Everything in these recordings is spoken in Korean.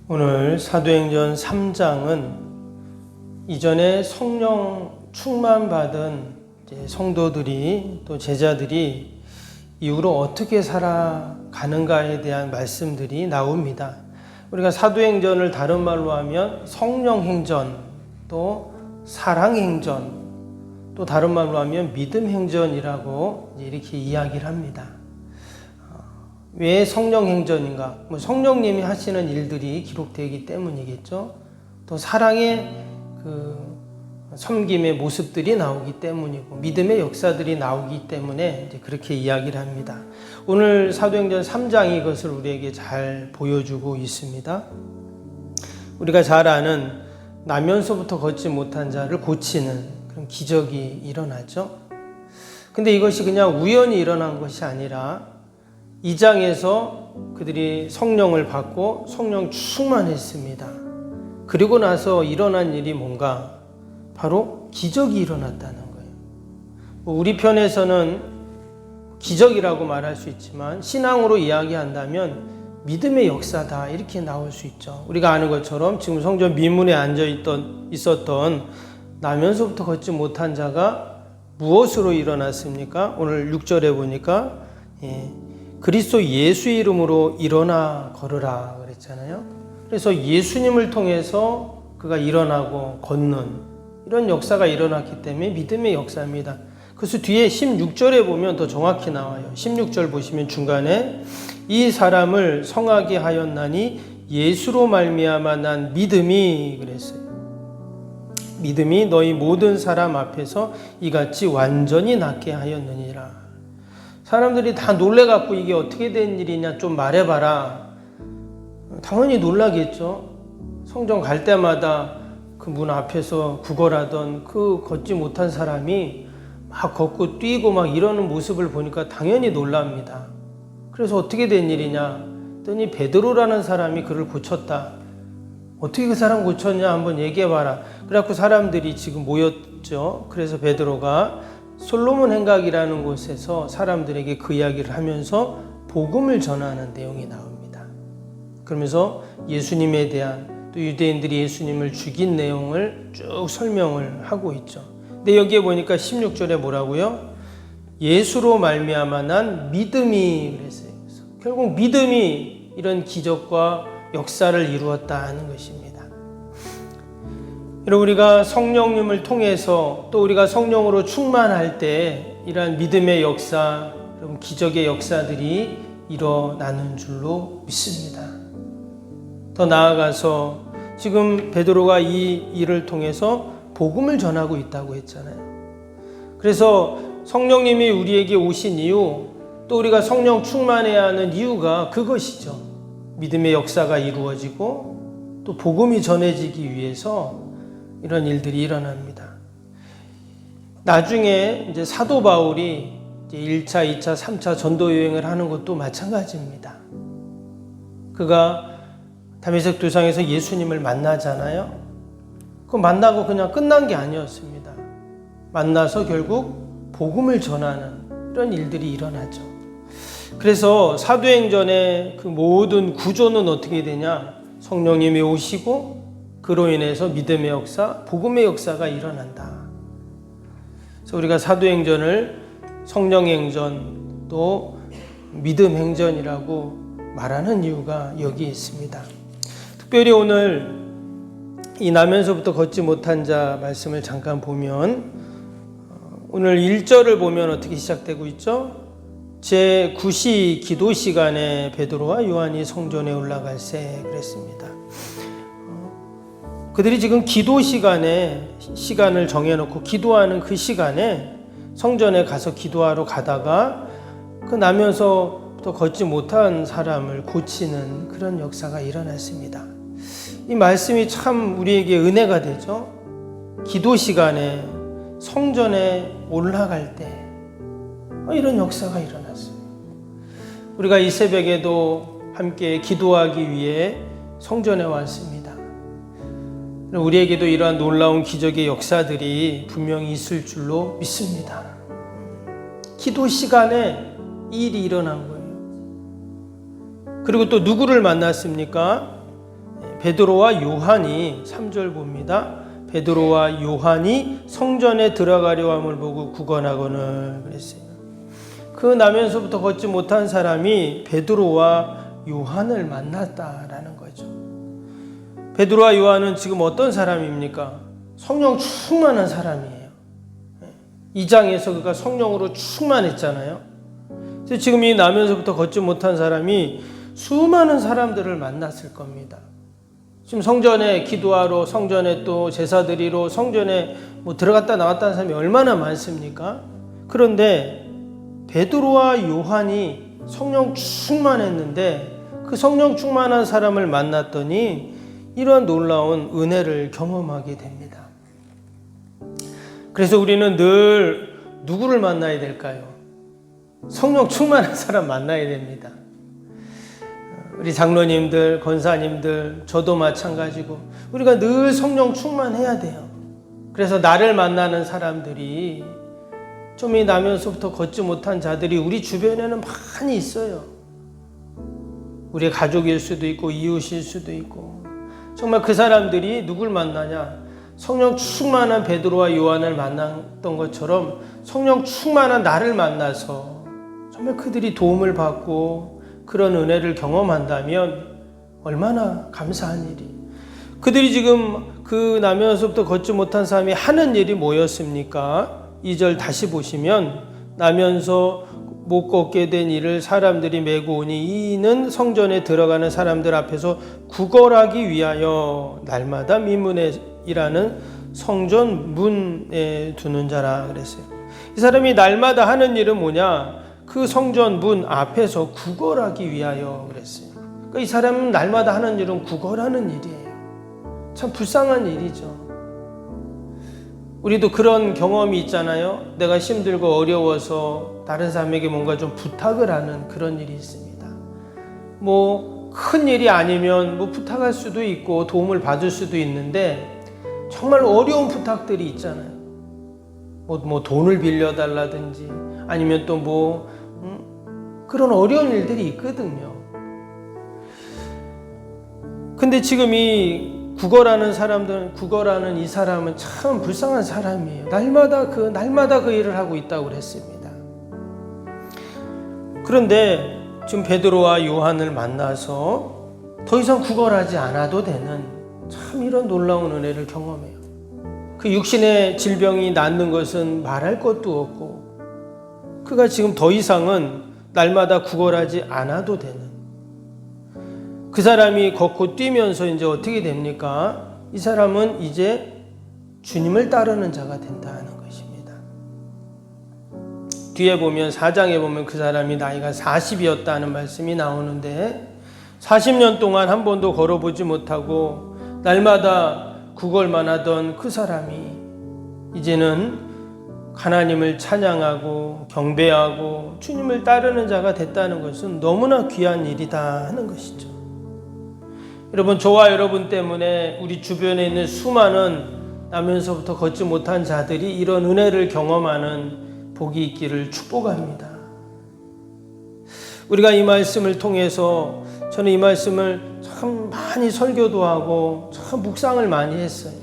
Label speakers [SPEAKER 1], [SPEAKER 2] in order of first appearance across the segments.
[SPEAKER 1] 오늘 사도행전 3장은 이전에 성령 충만받은 성도들이 또 제자들이 이후로 어떻게 살아가는가에 대한 말씀들이 나옵니다. 우리가 사도행전을 다른 말로 하면 성령행전, 또 사랑행전, 또 다른 말로 하면 믿음행전이라고 이렇게 이야기를 합니다. 왜 성령행전인가? 성령님이 하시는 일들이 기록되기 때문이겠죠. 또 사랑의 섬김의 모습들이 나오기 때문이고 믿음의 역사들이 나오기 때문에 이제 그렇게 이야기를 합니다. 오늘 사도행전 3장이 이것을 우리에게 잘 보여주고 있습니다. 우리가 잘 아는 나면서부터 걷지 못한 자를 고치는 그런 기적이 일어나죠. 근데 이것이 그냥 우연히 일어난 것이 아니라 2장에서 그들이 성령을 받고 성령 충만했습니다. 그리고 나서 일어난 일이 뭔가? 바로 기적이 일어났다는 거예요. 우리 편에서는 기적이라고 말할 수 있지만 신앙으로 이야기한다면 믿음의 역사다 이렇게 나올 수 있죠. 우리가 아는 것처럼 지금 성전 미문에 있었던 나면서부터 걷지 못한 자가 무엇으로 일어났습니까? 오늘 6절에 보니까 그리스도 예수 이름으로 일어나 걸으라 그랬잖아요. 그래서 예수님을 통해서 그가 일어나고 걷는 이런 역사가 일어났기 때문에 믿음의 역사입니다. 그래서 뒤에 16절에 보면 더 정확히 나와요. 16절 보시면 중간에 이 사람을 성하게 하였나니 예수로 말미암아 난 믿음이 그랬어요. 믿음이 너희 모든 사람 앞에서 이같이 완전히 낫게 하였느니라. 사람들이 다 놀래갖고 이게 어떻게 된 일이냐 좀 말해봐라. 당연히 놀라겠죠. 성전 갈 때마다 그 문 앞에서 구걸하던 그 걷지 못한 사람이 막 걷고 뛰고 막 이러는 모습을 보니까 당연히 놀랍니다. 그래서 어떻게 된 일이냐 했더니 베드로라는 사람이 그를 고쳤다. 어떻게 그 사람 고쳤냐 한번 얘기해봐라. 그래갖고 사람들이 지금 모였죠. 그래서 베드로가 솔로몬 행각이라는 곳에서 사람들에게 그 이야기를 하면서 복음을 전하는 내용이 나옵니다. 그러면서 예수님에 대한 또 유대인들이 예수님을 죽인 내용을 쭉 설명을 하고 있죠. 근데 여기에 보니까 16절에 뭐라고요? 예수로 말미암아 난 믿음이 그랬어요. 그래서 결국 믿음이 이런 기적과 역사를 이루었다는 것입니다. 여러분, 우리가 성령님을 통해서 또 우리가 성령으로 충만할 때 이러한 믿음의 역사, 기적의 역사들이 일어나는 줄로 믿습니다. 더 나아가서 지금 베드로가 이 일을 통해서 복음을 전하고 있다고 했잖아요. 그래서 성령님이 우리에게 오신 이유, 또 우리가 성령 충만해야 하는 이유가 그것이죠. 믿음의 역사가 이루어지고 또 복음이 전해지기 위해서 이런 일들이 일어납니다. 나중에 이제 사도 바울이 이제 1차, 2차, 3차 전도 여행을 하는 것도 마찬가지입니다. 그가 다메섹 도상에서 예수님을 만나잖아요. 그 만나고 그냥 끝난 게 아니었습니다. 만나서 결국 복음을 전하는 이런 일들이 일어나죠. 그래서 사도행전의 그 모든 구조는 어떻게 되냐? 성령님이 오시고 그로 인해서 믿음의 역사, 복음의 역사가 일어난다. 그래서 우리가 사도행전을 성령행전 또 믿음행전이라고 말하는 이유가 여기에 있습니다. 특별히 오늘 이 나면서부터 걷지 못한 자 말씀을 잠깐 보면 오늘 1절을 보면 어떻게 시작되고 있죠? 제9시 기도 시간에 베드로와 요한이 성전에 올라갈새 그랬습니다. 그들이 지금 기도 시간을 정해놓고 기도하는 그 시간에 성전에 가서 기도하러 가다가 그 나면서부터 걷지 못한 사람을 고치는 그런 역사가 일어났습니다. 이 말씀이 참 우리에게 은혜가 되죠. 기도 시간에 성전에 올라갈 때 이런 역사가 일어났어요. 우리가 이 새벽에도 함께 기도하기 위해 성전에 왔습니다. 우리에게도 이러한 놀라운 기적의 역사들이 분명히 있을 줄로 믿습니다. 기도 시간에 이 일이 일어난 거예요. 그리고 또 누구를 만났습니까? 베드로와 요한이 3절 봅니다. 베드로와 요한이 성전에 들어가려 함을 보고 구걸하거늘 그랬어요. 그 나면서부터 걷지 못한 사람이 베드로와 요한을 만났다라는 거죠. 베드로와 요한은 지금 어떤 사람입니까? 성령 충만한 사람이에요. 2장에서 그가 성령으로 충만했잖아요. 그래서 지금 이 나면서부터 걷지 못한 사람이 수많은 사람들을 만났을 겁니다. 지금 성전에 기도하러, 성전에 또 제사 드리러, 성전에 들어갔다 나왔다는 사람이 얼마나 많습니까? 그런데 베드로와 요한이 성령 충만했는데 그 성령 충만한 사람을 만났더니 이러한 놀라운 은혜를 경험하게 됩니다. 그래서 우리는 늘 누구를 만나야 될까요? 성령 충만한 사람 만나야 됩니다. 우리 장로님들, 권사님들, 저도 마찬가지고 우리가 늘 성령 충만해야 돼요. 그래서 나를 만나는 사람들이 좀 나면서부터 걷지 못한 자들이 우리 주변에는 많이 있어요. 우리 가족일 수도 있고 이웃일 수도 있고 정말 그 사람들이 누굴 만나냐? 성령 충만한 베드로와 요한을 만났던 것처럼 성령 충만한 나를 만나서 정말 그들이 도움을 받고 그런 은혜를 경험한다면 얼마나 감사한 일이. 그들이 지금 그 나면서부터 걷지 못한 사람이 하는 일이 뭐였습니까? 2절 다시 보시면 나면서 못 걷게 된 이를 사람들이 메고 오니 이는 성전에 들어가는 사람들 앞에서 구걸하기 위하여 날마다 미문에 일하는 성전 문에 두는 자라 그랬어요. 이 사람이 날마다 하는 일은 뭐냐? 그 성전 문 앞에서 구걸하기 위하여 그랬어요. 그러니까 이 사람은 날마다 하는 일은 구걸하는 일이에요. 참 불쌍한 일이죠. 우리도 그런 경험이 있잖아요. 내가 힘들고 어려워서 다른 사람에게 뭔가 좀 부탁을 하는 그런 일이 있습니다. 큰 일이 아니면 부탁할 수도 있고 도움을 받을 수도 있는데 정말 어려운 부탁들이 있잖아요. 돈을 빌려달라든지 아니면 또 그런 어려운 일들이 있거든요. 근데 지금 이 구걸하는 이 사람은 참 불쌍한 사람이에요. 날마다 그 일을 하고 있다고 그랬습니다. 그런데 지금 베드로와 요한을 만나서 더 이상 구걸하지 않아도 되는 참 이런 놀라운 은혜를 경험해요. 그 육신의 질병이 낫는 것은 말할 것도 없고 그가 지금 더 이상은 날마다 구걸하지 않아도 되는 그 사람이 걷고 뛰면서 이제 어떻게 됩니까? 이 사람은 이제 주님을 따르는 자가 된다는 것입니다. 뒤에 보면 4장에 보면 그 사람이 나이가 40이었다는 말씀이 나오는데 40년 동안 한 번도 걸어보지 못하고 날마다 구걸만 하던 그 사람이 이제는 하나님을 찬양하고 경배하고 주님을 따르는 자가 됐다는 것은 너무나 귀한 일이다 하는 것이죠. 여러분, 저와 여러분 때문에 우리 주변에 있는 수많은 나면서부터 걷지 못한 자들이 이런 은혜를 경험하는 복이 있기를 축복합니다. 우리가 이 말씀을 통해서 저는 이 말씀을 참 많이 설교도 하고 참 묵상을 많이 했어요.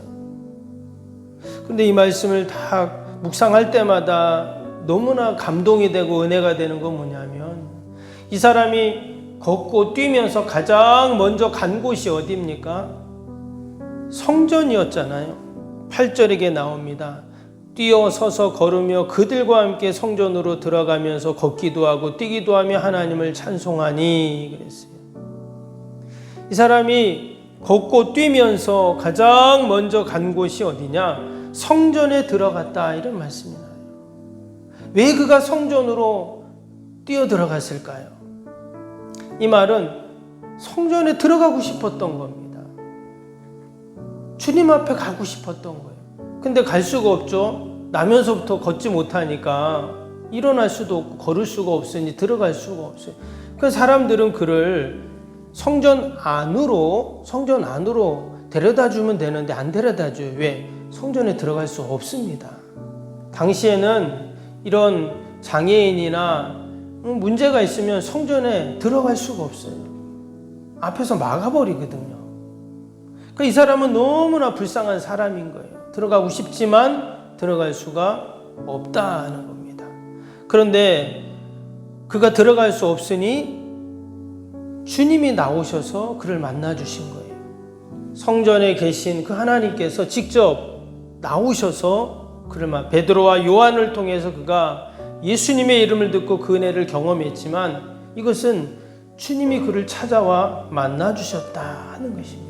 [SPEAKER 1] 그런데 이 말씀을 다 묵상할 때마다 너무나 감동이 되고 은혜가 되는 건 뭐냐면 이 사람이 걷고 뛰면서 가장 먼저 간 곳이 어디입니까? 성전이었잖아요. 8절에 나옵니다. 뛰어서서 걸으며 그들과 함께 성전으로 들어가면서 걷기도 하고 뛰기도 하며 하나님을 찬송하니 그랬어요. 이 사람이 걷고 뛰면서 가장 먼저 간 곳이 어디냐? 성전에 들어갔다 이런 말씀이 나요. 왜 그가 성전으로 뛰어 들어갔을까요? 이 말은 성전에 들어가고 싶었던 겁니다. 주님 앞에 가고 싶었던 거예요. 근데 갈 수가 없죠. 나면서부터 걷지 못하니까 일어날 수도 없고 걸을 수가 없으니 들어갈 수가 없어요. 그래서 사람들은 그를 성전 안으로 데려다 주면 되는데 안 데려다 줘요. 왜? 성전에 들어갈 수 없습니다. 당시에는 이런 장애인이나 문제가 있으면 성전에 들어갈 수가 없어요. 앞에서 막아버리거든요. 그러니까 이 사람은 너무나 불쌍한 사람인 거예요. 들어가고 싶지만 들어갈 수가 없다는 겁니다. 그런데 그가 들어갈 수 없으니 주님이 나오셔서 그를 만나 주신 거예요. 성전에 계신 그 하나님께서 직접 나오셔서 그를 베드로와 요한을 통해서 그가 예수님의 이름을 듣고 그 은혜를 경험했지만 이것은 주님이 그를 찾아와 만나 주셨다 하는 것입니다.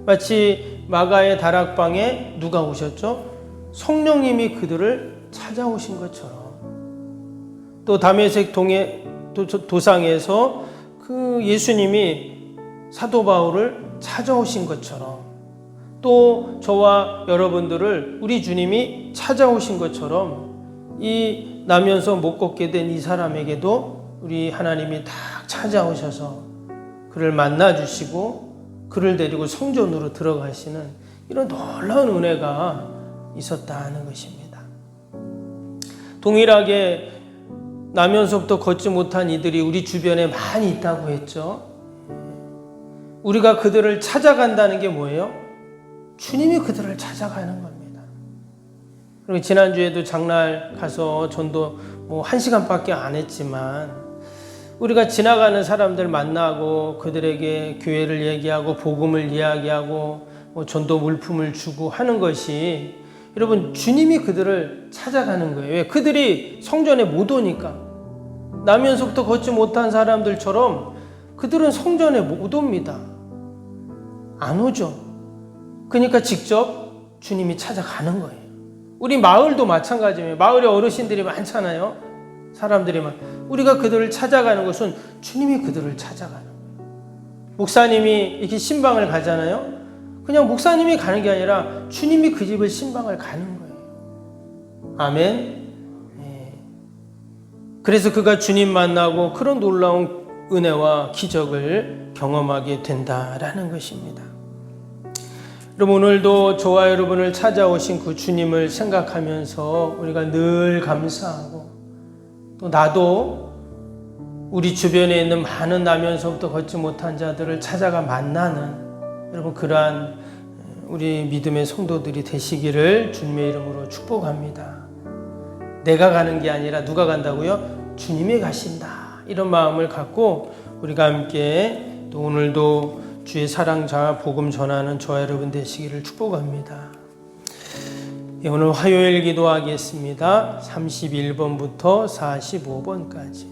[SPEAKER 1] 마치 마가의 다락방에 누가 오셨죠? 성령님이 그들을 찾아오신 것처럼, 또 다메섹 도상에서 그 예수님이 사도 바울을 찾아오신 것처럼, 또 저와 여러분들을 우리 주님이 찾아오신 것처럼 이 나면서 못 걷게 된 이 사람에게도 우리 하나님이 딱 찾아오셔서 그를 만나 주시고 그를 데리고 성전으로 들어가시는 이런 놀라운 은혜가 있었다는 것입니다. 동일하게 나면서부터 걷지 못한 이들이 우리 주변에 많이 있다고 했죠. 우리가 그들을 찾아간다는 게 뭐예요? 주님이 그들을 찾아가는 겁니다. 그리고 지난주에도 장날 가서 전도 1시간밖에 안 했지만 우리가 지나가는 사람들 만나고 그들에게 교회를 얘기하고 복음을 이야기하고 전도 물품을 주고 하는 것이 여러분 주님이 그들을 찾아가는 거예요. 왜? 그들이 성전에 못 오니까. 나면서부터 걷지 못한 사람들처럼 그들은 성전에 못 옵니다. 안 오죠. 그러니까 직접 주님이 찾아가는 거예요. 우리 마을도 마찬가지예요. 마을에 어르신들이 많잖아요. 사람들이 우리가 그들을 찾아가는 것은 주님이 그들을 찾아가는 거예요. 목사님이 이렇게 신방을 가잖아요. 그냥 목사님이 가는 게 아니라 주님이 그 집을 신방을 가는 거예요. 아멘. 그래서 그가 주님 만나고 그런 놀라운 은혜와 기적을 경험하게 된다라는 것입니다. 여러분, 오늘도 저와 여러분을 찾아오신 그 주님을 생각하면서 우리가 늘 감사하고, 또 나도 우리 주변에 있는 많은 나면서부터 걷지 못한 자들을 찾아가 만나는 여러분 그러한 우리 믿음의 성도들이 되시기를 주님의 이름으로 축복합니다. 내가 가는 게 아니라 누가 간다고요? 주님이 가신다. 이런 마음을 갖고 우리가 함께 또 오늘도 주의 사랑자 복음 전하는 저와 여러분 되시기를 축복합니다. 오늘 화요일 기도하겠습니다. 31번부터 45번까지.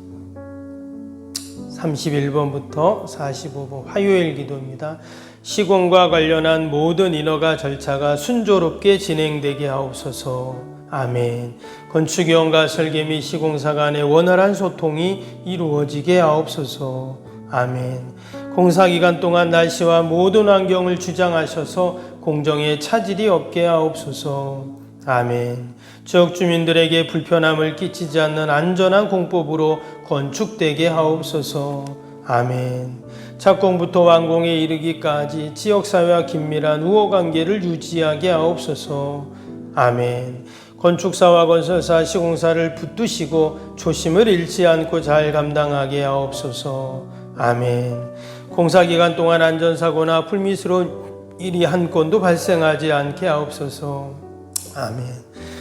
[SPEAKER 1] 31번부터 45번 화요일 기도입니다. 시공과 관련한 모든 인허가 절차가 순조롭게 진행되게 하옵소서. 아멘. 건축위원과 설계 및 시공사 간의 원활한 소통이 이루어지게 하옵소서. 아멘. 공사기간 동안 날씨와 모든 환경을 주장하셔서 공정에 차질이 없게 하옵소서. 아멘. 지역 주민들에게 불편함을 끼치지 않는 안전한 공법으로 건축되게 하옵소서. 아멘. 착공부터 완공에 이르기까지 지역사회와 긴밀한 우호관계를 유지하게 하옵소서. 아멘. 건축사와 건설사, 시공사를 붙드시고 조심을 잃지 않고 잘 감당하게 하옵소서. 아멘. 공사기간 동안 안전사고나 불미스러운 일이 한 건도 발생하지 않게 하옵소서. 아멘.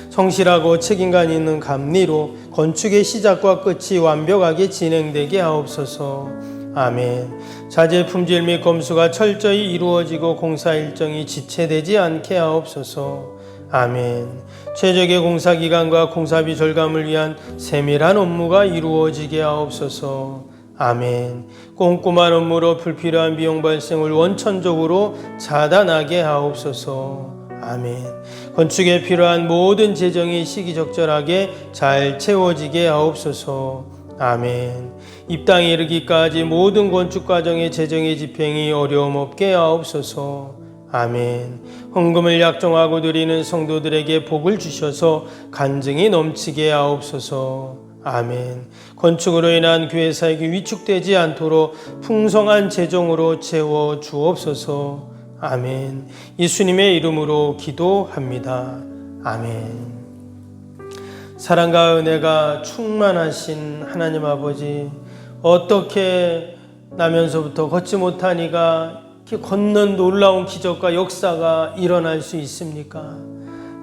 [SPEAKER 1] 성실하고 책임감 있는 감리로 건축의 시작과 끝이 완벽하게 진행되게 하옵소서. 아멘. 자재 품질 및 검수가 철저히 이루어지고 공사 일정이 지체되지 않게 하옵소서. 아멘. 최적의 공사기간과 공사비 절감을 위한 세밀한 업무가 이루어지게 하옵소서. 아멘. 꼼꼼한 업무로 불필요한 비용 발생을 원천적으로 차단하게 하옵소서. 아멘. 건축에 필요한 모든 재정이 시기적절하게 잘 채워지게 하옵소서. 아멘. 입당에 이르기까지 모든 건축 과정의 재정의 집행이 어려움 없게 하옵소서. 아멘. 헌금을 약정하고 드리는 성도들에게 복을 주셔서 간증이 넘치게 하옵소서. 아멘. 건축으로 인한 교회 사역이 위축되지 않도록 풍성한 재정으로 채워 주옵소서. 아멘. 예수님의 이름으로 기도합니다. 아멘. 사랑과 은혜가 충만하신 하나님 아버지, 어떻게 나면서부터 걷지 못한 이가 이렇게 걷는 놀라운 기적과 역사가 일어날 수 있습니까?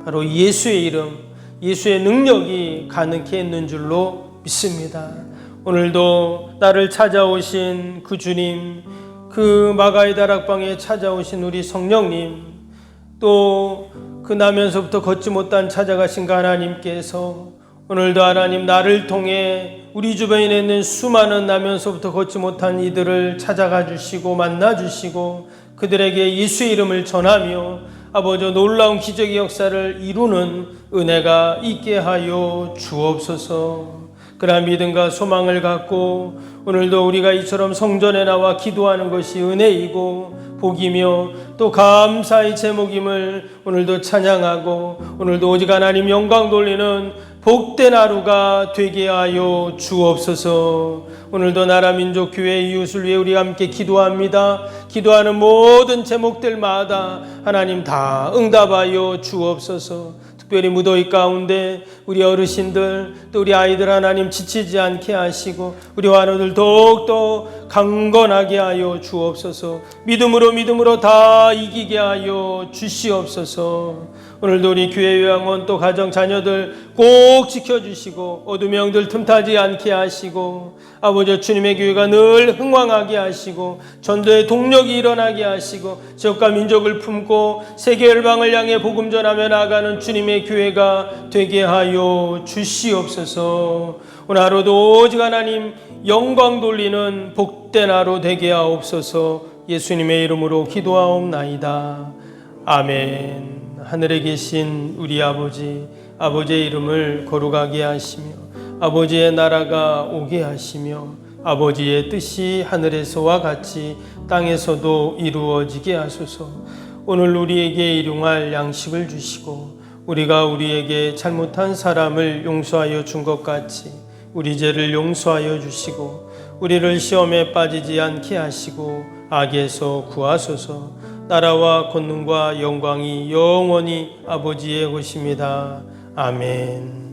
[SPEAKER 1] 바로 예수의 이름, 예수의 능력이 가능케 했는 줄로 믿습니다. 오늘도 나를 찾아오신 그 주님, 그 마가의 다락방에 찾아오신 우리 성령님, 또 그 나면서부터 걷지 못한 찾아가신 그 하나님께서 오늘도 하나님 나를 통해 우리 주변에 있는 수많은 나면서부터 걷지 못한 이들을 찾아가 주시고 만나 주시고 그들에게 예수의 이름을 전하며 아버지 놀라운 기적의 역사를 이루는 은혜가 있게 하여 주옵소서. 그러한 믿음과 소망을 갖고 오늘도 우리가 이처럼 성전에 나와 기도하는 것이 은혜이고 복이며 또 감사의 제목임을 오늘도 찬양하고 오늘도 오직 하나님 영광 돌리는 복된 하루가 되게 하여 주옵소서. 오늘도 나라 민족 교회 이웃을 위해 우리 함께 기도합니다. 기도하는 모든 제목들마다 하나님 다 응답하여 주옵소서. 특별히 무더위 가운데 우리 어르신들 또 우리 아이들 하나님 지치지 않게 하시고 우리 환우들 더욱더 강건하게 하여 주옵소서. 믿음으로 다 이기게 하여 주시옵소서. 오늘도 우리 교회 요양원 또 가정 자녀들 꼭 지켜주시고 어둠의 영들 틈타지 않게 하시고 아버지 주님의 교회가 늘 흥왕하게 하시고 전도의 동력이 일어나게 하시고 지역과 민족을 품고 세계 열방을 향해 복음 전하며 나아가는 주님의 교회가 되게 하여 주시옵소서. 오늘 하루도 오직 하나님 영광 돌리는 복된 하루 되게 하옵소서. 예수님의 이름으로 기도하옵나이다. 아멘. 하늘에 계신 우리 아버지, 아버지의 이름을 거룩하게 하시며 아버지의 나라가 오게 하시며 아버지의 뜻이 하늘에서와 같이 땅에서도 이루어지게 하소서. 오늘 우리에게 일용할 양식을 주시고 우리가 우리에게 잘못한 사람을 용서하여 준 것 같이 우리 죄를 용서하여 주시고 우리를 시험에 빠지지 않게 하시고 악에서 구하소서. 나라와 권능과 영광이 영원히 아버지의 것입니다. 아멘.